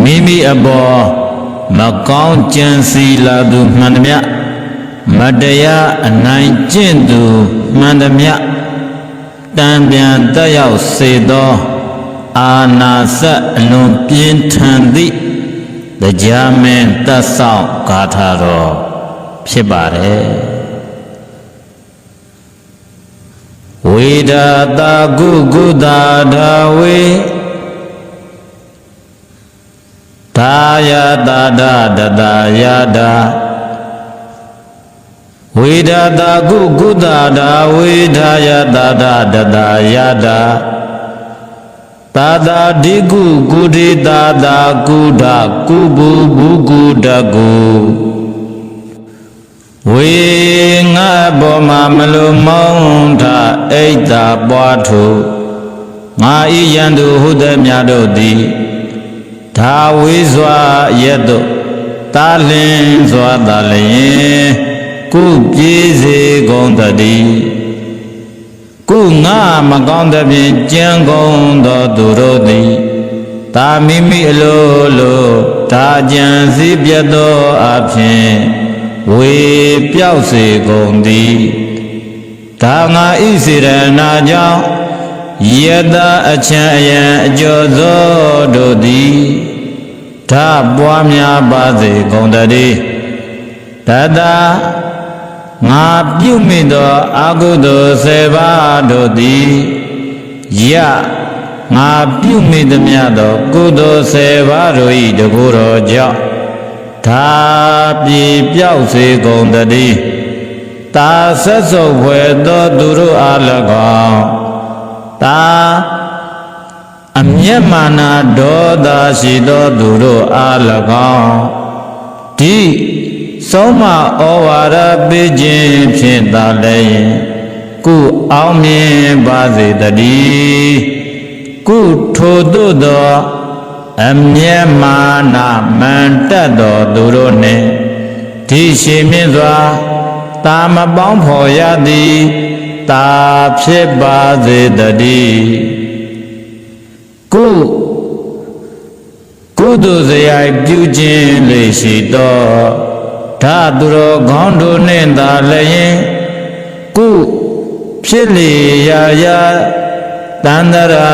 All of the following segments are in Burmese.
မိမိအပေါ်မကောင်းကြံစီလာသူမှန်သမျှမတရားအနိုင်ကျင့်သူမှန်သမျှတံပြန်တက်ရောက်စေသောအာနာစအလွန်ပြင်းထန်သည့်တရားမင်းတတ်ဆောင်ဂါထာတော်ဖြစ်ပါတယ်ဝေဒတာကုကုတာဒါဝေသာယတာဒတတယတာဝေဒတာကုကုတာဒါဝေသာယတာဒတတယတာသာသာဒီကုကုဒေသာသာကုဒကုဘူဘူကုဒကုဝေငါဘောမမလိုမောင်းထအိတ်သာပွားထုငါဤယံသူဟုသည်များတို့သည်ဒါဝေစွာရက်တို့တာလင်းစွာတာလျင်ကုပြေးစေကုန်တည်းကုငါမကောင်းသဖြင့်ကြံကုန်သောသူတို့သည်တာမိမိအလိုလိုဒါကြံစည်းပြတ်သောအဖြစ်ဝေပြောက်စေကုန်သည်ဒါငါဤစေရနာကြောင့်ယတအချံအယံအကျော်သောတို့သည်ဒါပွားများပါစေကုန်တည်းတတငါပြုမိသောအကုသိုလ်7ပါးတို့သည်ယငါပြုမိသမျှသောကုသိုလ်7ပါးတို့၏တကူတော်ကြောင့်ဒါပြေပြောက်စေကုန်တည်းတာဆက်စုပ်ဖွယ်သောသူတို့အား၎င်းတာအမျက်မာနဒေါသရှိသောသူတို့အား၎င်းဒီဆုံးမဩဝါဒပေးခြင်းဖြင့်သာလည်းကုအောင်မြင်ပါစေတည်းကုထိုသို့သောအမျက်မာနမန်တက်သောသူတို့နှင့်ဒီရှိမြင့်စွာတာမပေါင်းဖော်ရသည်တာဖြစ်ပါစေတည်းကုသိုလ်စရိုက်ပြုခြင်းလေရှိသောဒါသူတော်ကောင်းတို့နှင့်သာလည်းကုဖြစ်လေရာရာတန္တရာ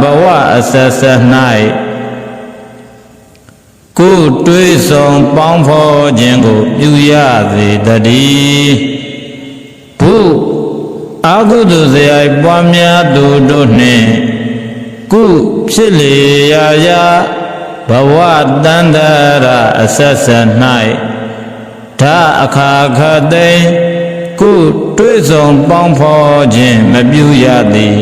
ဘဝအဆက်ဆက်၌ကုတွေးဆောင်ပေါင်းဖော်ခြင်းကိုပြုရစေတည်းဘုအကုသိုလ်စရိုက်ပွားများသူတို့နှင့်ကုဖြစ်လေရာရာဘဝတန္တရာအဆက်ဆက်၌ဒါအခါခသိကုတွေးဆောင်ပေါင်းဖော်ခြင်းမပြုရသည်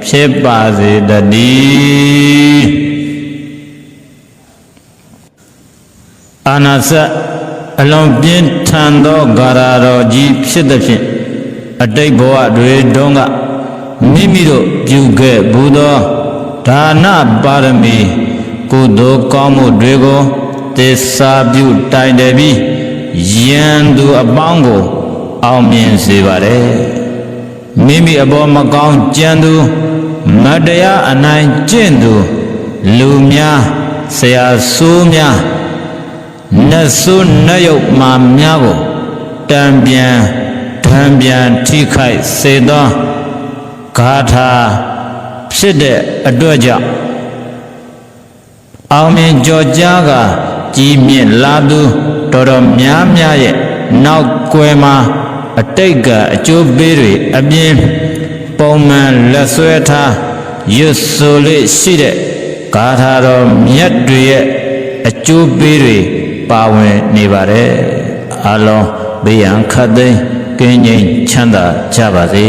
ဖြစ်ပါစေတည်းအာနာစအလွန်ပြင်းထန်သောဂါရတော်ကြီးဖြစ်သဖြင့်အတိတ်ဘဝတွေတုန်းကမိမိတို့ပြုခဲ့ဘူးသောဒါနပါရမီကုသိုလ်ကောင်းမှုတွေကိုသစ္စာပြုတိုင်တယ်ပြီးယံသူအပေါင်းကိုအောင်မြင်စေပါတယ်မိမိအပေါ်မကောင်းကြံသူမတရားအနိုင်ကျင့်သူလူများဆရာဆိုးများနတ်ဆိုးနတ်ရုပ်မာများကိုတံပြန်ဓံပြန်ထိခိုက်စေသောဂါထာဖြစ်တဲ့အတွက်ကြောင့်အောင်မြင်ကြော်ကြားကကြီးမြင့်လာသူတော်တော်များများရဲ့နောက်ကွယ်မှာအတိတ်ကအကျိုးပေးတွေအပြင်ပုံမှန်လက်ဆွဲထားရွတ်ဆိုလေးရှိတဲ့ဂါထာတော်မြတ်တွေရဲ့အကျိုးပေးတွေပါဝင်နေပါတယ်အလုံးဘေးရန်ခတ်သိမ်းကင်းငြိမ်းချမ်းသာကြပါစေ